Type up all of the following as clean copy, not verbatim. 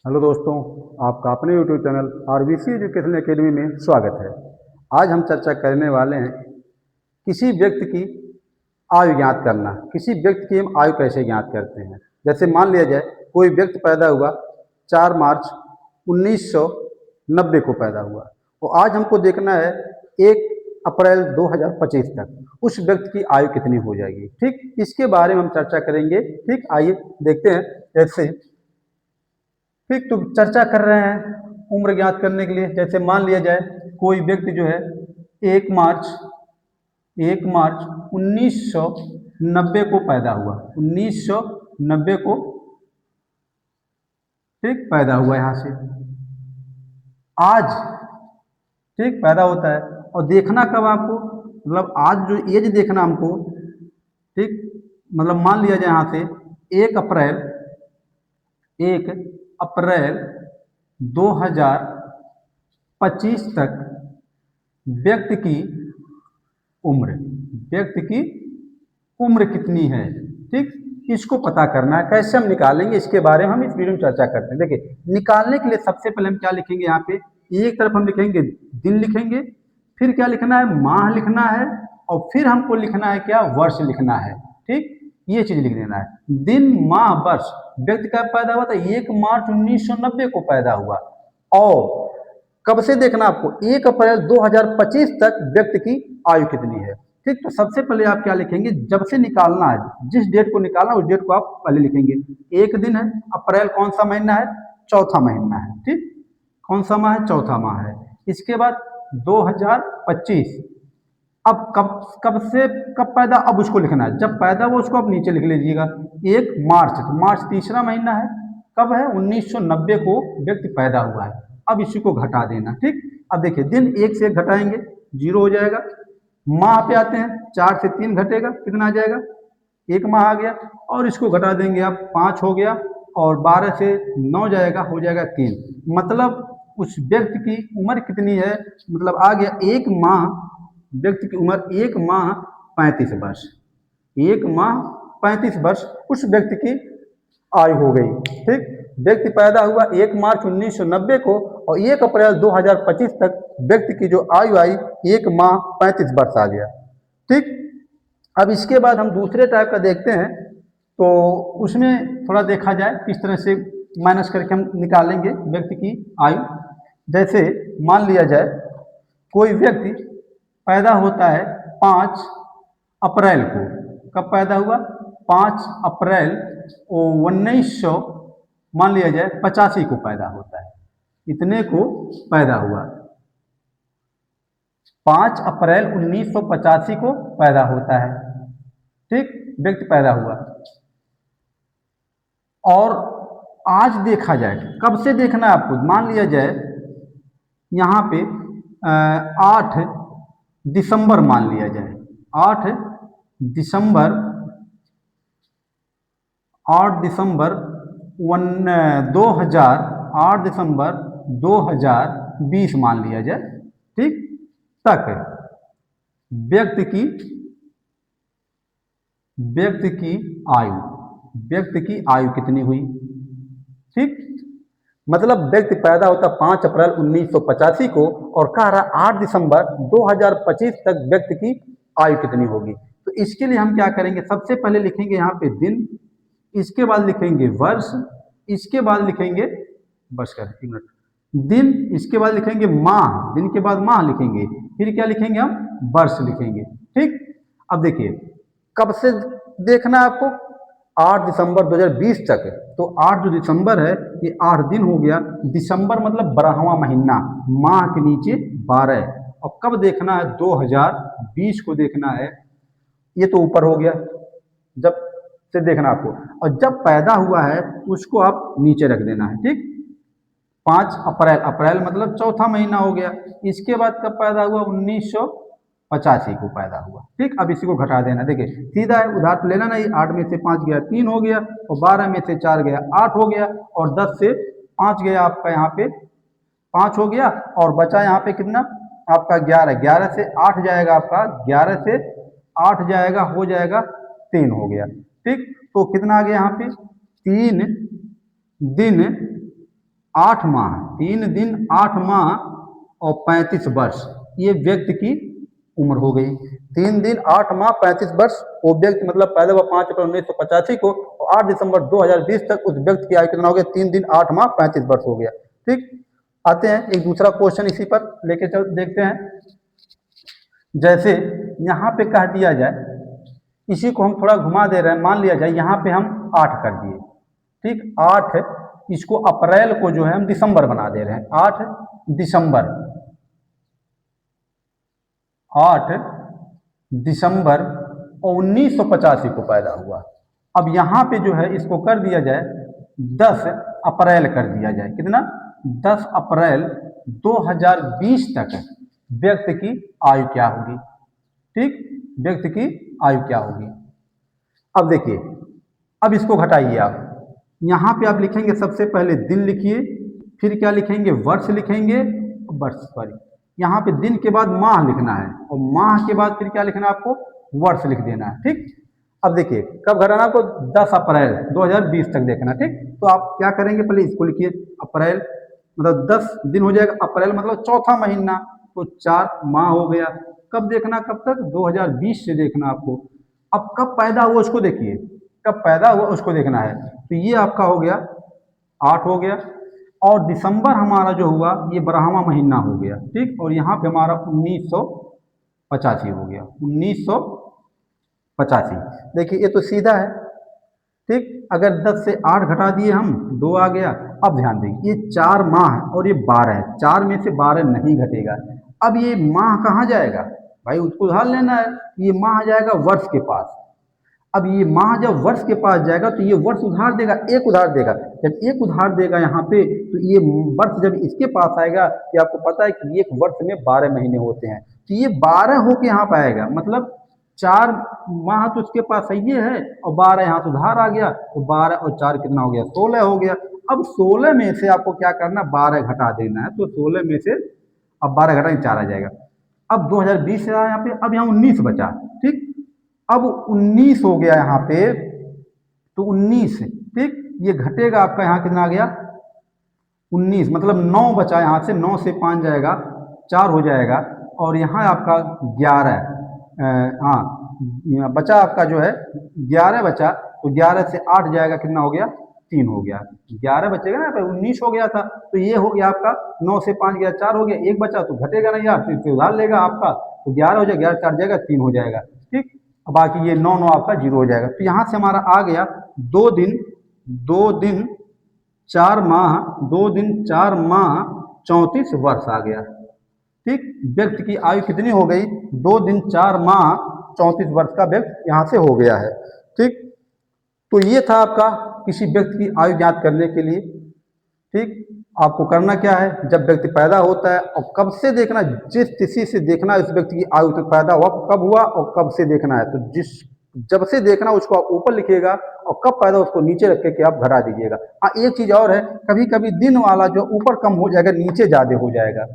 Hello दोस्तों, आपका अपने YouTube channel RBC education academy में स्वागत है। आज हम चर्चा करने वाले हैं किसी व्यक्ति की आयु ज्ञात करना। किसी व्यक्ति की हम आयु कैसे ज्ञात करते हैं। जैसे मान लिया जाए कोई व्यक्ति पैदा हुआ 4 मार्च 1990 को पैदा हुआ, तो आज हमको देखना है 1 अप्रैल 2025 तक उस व्यक्ति की आयु कितनी हो जाएगी। ठीक, इसके बारे में हम चर्चा करेंगे। ठीक, आइए देखते हैं। जैसे ठीक, तो चर्चा कर रहे हैं उम्र ज्ञात करने के लिए। जैसे मान लिया जाए कोई व्यक्ति जो है 1 मार्च 1990 को पैदा हुआ, 1990 को ठीक पैदा हुआ यहाँ से आज। ठीक, पैदा होता है और देखना कब आपको, मतलब आज जो एज देखना हमको। ठीक, मतलब मान लिया जाए यहाँ से 1 अप्रैल 2025 तक व्यक्ति की उम्र कितनी है। ठीक, इसको पता करना है। कैसे हम निकालेंगे इसके बारे में हम इस वीडियो में चर्चा करते हैं। देखिए, निकालने के लिए सबसे पहले हम क्या लिखेंगे, यहाँ पे एक तरफ हम लिखेंगे दिन लिखेंगे, फिर क्या लिखना है, माह लिखना है, और फिर हमको लिखना है क्या, वर्ष लिखना है। ठीक, ये चीज लिख देना है। दिन माह वर्ष। व्यक्ति कब पैदा हुआ था, 1 मार्च 1990 को पैदा हुआ। और कब से देखना आपको, 1 अप्रैल 2025 तक व्यक्ति की आयु कितनी है। ठीक, तो सबसे पहले आप क्या लिखेंगे, जब से निकालना है, जिस डेट को निकालना उस डेट को आप पहले लिखेंगे। एक दिन है, अप्रैल कौन सा महीना है, चौथा महीना है। ठीक, कौन सा माह है, चौथा माह है। इसके बाद 2025, अब कब से कब पैदा, अब उसको लिखना है। जब पैदा हुआ उसको आप नीचे लिख लीजिएगा 1 मार्च, तो मार्च तीसरा महीना है। कब है, 1990 को व्यक्ति पैदा हुआ है। अब इसी को घटा देना। ठीक, अब देखिए दिन 1 से 1 घटाएंगे, 0 हो जाएगा। माह पे आते हैं, 4 से 3 घटेगा, कितना आ जाएगा, 1 माह आ गया। और इसको घटा देंगे आप, 5 हो गया, और 12 से 9 जाएगा, हो जाएगा 3। मतलब उस व्यक्ति की उम्र कितनी है, मतलब आ गया 1 माह, व्यक्ति की उम्र 1 माह 35 वर्ष। 1 माह 35 वर्ष उस व्यक्ति की आयु हो गई। ठीक, व्यक्ति पैदा हुआ 1 मार्च 1990 को, और 1 अप्रैल 2025 तक व्यक्ति की जो आयु आई 1 माह 35 वर्ष आ गया। ठीक, अब इसके बाद हम दूसरे टाइप का देखते हैं, तो उसमें थोड़ा देखा जाए किस तरह से माइनस करके हम निकालेंगे व्यक्ति की आयु। जैसे मान लिया जाए कोई व्यक्ति पैदा होता है 5 अप्रैल को। कब पैदा हुआ, 5 अप्रैल 1900 मान लिया जाए 85 को पैदा होता है। इतने को पैदा हुआ, 5 अप्रैल 1985 को पैदा होता है। ठीक, व्यक्ति पैदा हुआ। और आज देखा जाए, कब से देखना है आपको, मान लिया जाए यहाँ पे 8 दिसंबर मान लिया जाए, 8 दिसंबर 2000, 8 दिसंबर 2020 मान लिया जाए। ठीक, तक व्यक्ति की आयु कितनी हुई। ठीक, मतलब व्यक्ति पैदा होता 5 अप्रैल 1985 को, और कह रहा 8 दिसंबर 2025 तक व्यक्ति की आयु कितनी होगी। तो इसके लिए हम क्या करेंगे, सबसे पहले लिखेंगे यहाँ पे दिन, इसके बाद लिखेंगे वर्ष, इसके बाद लिखेंगे बस कर 1 मिनट, दिन, इसके बाद लिखेंगे माह, दिन के बाद माह लिखेंगे, फिर क्या लिखेंगे, हम वर्ष लिखेंगे। ठीक, अब देखिए कब से देखना है आपको, 8 दिसंबर 2020 तक। तो 8 जो दिसंबर है ये 8 दिन हो गया। दिसंबर मतलब 12वां महीना, माह के नीचे 12। और कब देखना है, 2020 को देखना है। ये तो ऊपर हो गया, जब से देखना आपको, और जब पैदा हुआ है उसको आप नीचे रख देना है। ठीक, 5 अप्रैल, अप्रैल मतलब चौथा महीना हो गया। इसके बाद कब पैदा हुआ, 1985 को पैदा हुआ। ठीक, अब इसी को घटा देना। देखिए सीधा है, उधार तो लेना नहीं। 8 में से 5 गया 3 हो गया, और 12 में से 4 गया 8 हो गया, और 10 से 5 गया आपका यहाँ पे 5 हो गया, और बचा यहाँ पे कितना आपका 11, 11 से 8 जाएगा आपका, 11 से 8 जाएगा, हो जाएगा 3 हो गया। ठीक, तो कितना आ गया यहाँ पे, 3 दिन 8 माह, 3 दिन 8 माह और 35 वर्ष, ये व्यक्ति की उम्र हो गई। 3 दिन 8 माह 35 वर्ष, वो व्यक्ति मतलब पैदा हुआ 5 अप्रैल 1985 को और 8 दिसंबर 2020 तक उस व्यक्ति की आयु कितना हो गया? 3 दिन 8 माह 35 वर्ष हो गया। ठीक, आते हैं एक दूसरा क्वेश्चन इसी पर लेके चल देखते हैं। जैसे यहाँ पे कह दिया जाए, इसी को हम थोड़ा घुमा दे रहे हैं, मान लिया जाए यहाँ पे हम 8 कर दिए, ठीक, 8, इसको अप्रैल को जो है हम दिसंबर बना दे रहे हैं, 8 दिसंबर, 8 दिसंबर और 1985 को पैदा हुआ। अब यहाँ पे जो है इसको कर दिया जाए 10 अप्रैल कर दिया जाए, कितना? 10 अप्रैल 2020 तक व्यक्ति की आयु क्या होगी? ठीक, व्यक्ति की आयु क्या होगी? अब देखिए, अब इसको घटाइए आप, यहाँ पे आप लिखेंगे सबसे पहले दिन लिखिए, फिर क्या लिखेंगे? वर्ष लिखेंगे, वर्ष सॉरी, यहाँ पे दिन के बाद माह लिखना है और माह के बाद फिर क्या लिखना है आपको? वर्ष लिख देना है। ठीक, अब देखिए कब घटाना आपको? 10 अप्रैल 2020 तक देखना। ठीक, तो आप क्या करेंगे? पहले इसको लिखिए, अप्रैल मतलब 10 दिन हो जाएगा, अप्रैल मतलब चौथा महीना, तो 4 माह हो गया। कब देखना? कब तक? 2020 से देखना आपको। अब कब पैदा हुआ उसको देखिए, कब पैदा हुआ उसको देखना है। तो ये आपका हो गया 8 हो गया, और दिसंबर हमारा जो हुआ ये 12वां महीना हो गया। ठीक, और यहाँ पे हमारा 1985 हो गया, 1985। देखिए ये तो सीधा है। ठीक, अगर 10 से 8 घटा दिए हम, 2 आ गया। अब ध्यान देंगे ये 4 माह है और ये 12 है, 4 में से 12 नहीं घटेगा। अब ये माह कहाँ जाएगा भाई? उसको उधार लेना है, ये माह जाएगा वर्ष के पास। अब ये माह जब वर्ष के पास जाएगा तो ये वर्ष उधार देगा, एक उधार देगा। जब एक उधार देगा यहाँ पे, तो ये वर्ष जब इसके पास आएगा, कि आपको पता है कि एक वर्ष में 12 महीने होते हैं, तो ये 12 होके यहाँ पे आएगा, मतलब 4 माह तो उसके पास सही है और 12 यहाँ से उधार आ गया, तो 12 और 4 कितना हो गया? 16 हो गया। अब 16 में से आपको क्या करना? 12 घटा देना है, तो 16 में से अब 12 घटा 4 आ जाएगा। अब 2020 से आया यहाँ पे, अब यहाँ 19 बचा। ठीक, अब 19 हो गया यहाँ पे, तो 19, ठीक, ये घटेगा आपका, यहाँ कितना आ गया? 19, मतलब 9 बचा, यहाँ से 9 से 5 जाएगा, 4 हो जाएगा, और यहाँ आपका 11, हाँ बचा आपका जो है 11 बचा, तो 11 से 8 जाएगा, कितना हो गया? 3 हो गया। 11 बचेगा ना, 19 हो गया था, तो ये हो गया आपका 9 से 5 गया, 4 हो गया, 1 बचा तो घटेगा नहीं यार, फिर से उधार लेगा आपका, तो 11 हो जाएगा, 11 4 जाएगा, 3 हो जाएगा। ठीक, बाकी ये 9 9 आपका 0 हो जाएगा। तो यहाँ से हमारा आ गया 2 दिन 4 माह, 2 दिन 4 माह 34 वर्ष आ गया। ठीक, व्यक्ति की आयु कितनी हो गई? 2 दिन 4 माह 34 वर्ष का व्यक्ति यहाँ से हो गया है। ठीक, तो ये था आपका किसी व्यक्ति की आयु ज्ञात करने के लिए। ठीक, आपको करना क्या है? जब व्यक्ति पैदा होता है, और कब से देखना, जिस तिथि से देखना इस व्यक्ति की आयु तक पैदा हुआ कब हुआ और कब से देखना है, तो जब से देखना उसको आप ऊपर लिखिएगा और कब पैदा उसको नीचे रख के आप घटा दीजिएगा। हाँ, एक चीज और है, कभी कभी दिन वाला जो ऊपर कम हो जाएगा, नीचे ज्यादा हो जाएगा।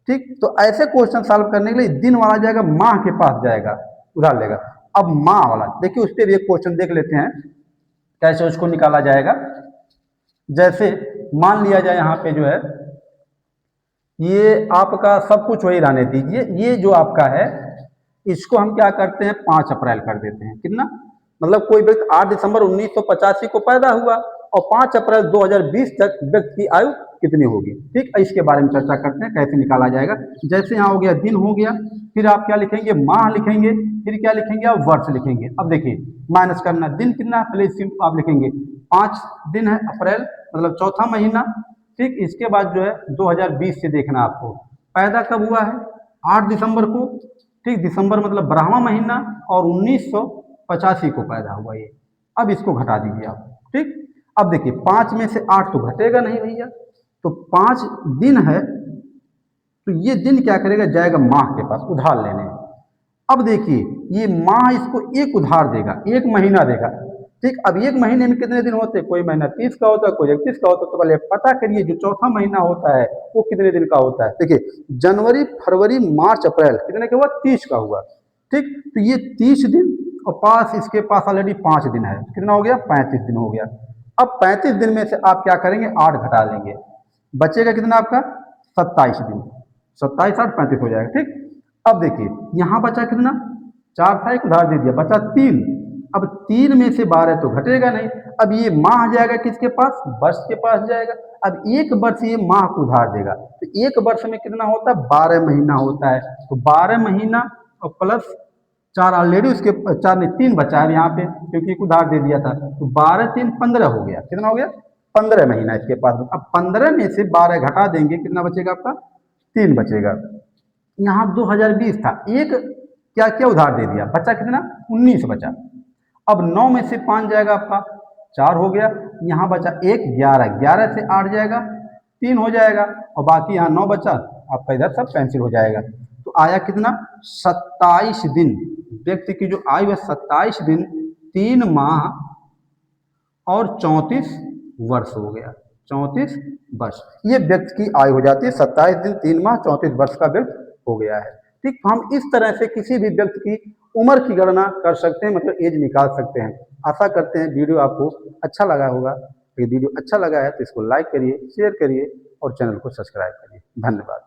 ठीक, तो ऐसे क्वेश्चन सॉल्व करने के लिए दिन वाला जाएगा, माह के पास जाएगा, उधार लेगा। अब माह वाला देखिए, उस पर भी एक क्वेश्चन देख लेते हैं कैसे उसको निकाला जाएगा। जैसे मान लिया जाए यहाँ पे जो है, ये आपका सब कुछ वही रहने दीजिए, ये जो आपका है इसको हम क्या करते हैं? 5 अप्रैल कर देते हैं। कितना? मतलब कोई व्यक्ति 8 दिसंबर 1985 को पैदा हुआ और 5 अप्रैल 2020 तक व्यक्ति की आयु कितनी होगी। ठीक, इसके बारे में चर्चा करते हैं कैसे निकाला जाएगा। जैसे यहाँ हो गया दिन हो गया, फिर आप क्या लिखेंगे? माह लिखेंगे, फिर क्या लिखेंगे? आप वर्ष लिखेंगे। अब देखिए माइनस करना, दिन कितना है पहले आप लिखेंगे, 5 दिन है अप्रैल, मतलब चौथा महीना। ठीक, इसके बाद जो है 2020 से देखना आपको, पैदा कब हुआ है? 8 दिसंबर को। ठीक, दिसंबर मतलब 12वां महीना, और 1985 को पैदा हुआ ये। अब इसको घटा दीजिए आप। ठीक, अब देखिए 5 में से 8 तो घटेगा नहीं भैया, तो 5 दिन है, तो ये दिन क्या करेगा? जाएगा माह के पास उधार लेने। अब देखिए ये माह इसको एक उधार देगा, एक महीना देगा। ठीक, अब एक महीने में कितने दिन होते हैं? कोई महीना 30 का होता है, कोई 31 का होता है। तो पहले पता करिए जो चौथा महीना होता है वो कितने दिन का होता है। देखिए जनवरी फरवरी मार्च अप्रैल कितने का हुआ? 30 का हुआ। ठीक, तो ये 30 दिन और पास इसके पास ऑलरेडी 5 दिन है, कितना हो गया? 35 दिन हो गया। अब 35 दिन में से आप क्या करेंगे? 8 घटा लेंगे। बचेगा कितना आपका 27 दिन, 27 8 35 हो जाएगा। ठीक, अब देखिए यहाँ बचा कितना, 4 था, एक उधार दे दिया, बचा 3। अब 3 में से 12 तो घटेगा नहीं। अब ये माह जाएगा किसके पास, वर्ष के पास जाएगा। अब एक वर्ष ये माह को उधार देगा, तो एक वर्ष में कितना होता है, 12 महीना होता है। तो 12 महीना और प्लस 4 ऑलरेडी उसके 4 नहीं 3 बचा है यहाँ पे, क्योंकि एक उधार दे दिया था। तो 12 3 15 हो गया, कितना हो गया, 15 महीना इसके पास। अब 15 में से 12 घटा देंगे, कितना बचेगा आपका, 3 बचेगा। यहाँ 2020 था, एक क्या क्या उधार दे दिया, बचा कितना, 19 बचा। अब 9 में से 5 जाएगा आपका, 4 हो गया। यहाँ बचा 1, 11, 11 से 8 जाएगा, 3 हो जाएगा। और बाकी यहाँ 9 बचा, आपका इधर सब कैंसिल हो जाएगा। तो आया कितना, 27 दिन। व्यक्ति की जो आयु है 27 दिन, 3 माह और 34 वर्ष हो गया, 34 वर्ष। ये व्यक्ति की आयु हो जाती है 27 दिन, 3 माह 34 वर्ष का व्यक्ति हो गया है। ठीक, हम इस तरह से किसी भी व्यक्ति की उम्र की गणना कर सकते हैं, मतलब एज निकाल सकते हैं। आशा करते हैं वीडियो आपको अच्छा लगा होगा। ये वीडियो अच्छा लगा है तो इसको लाइक करिए, शेयर करिए और चैनल को सब्सक्राइब करिए। धन्यवाद।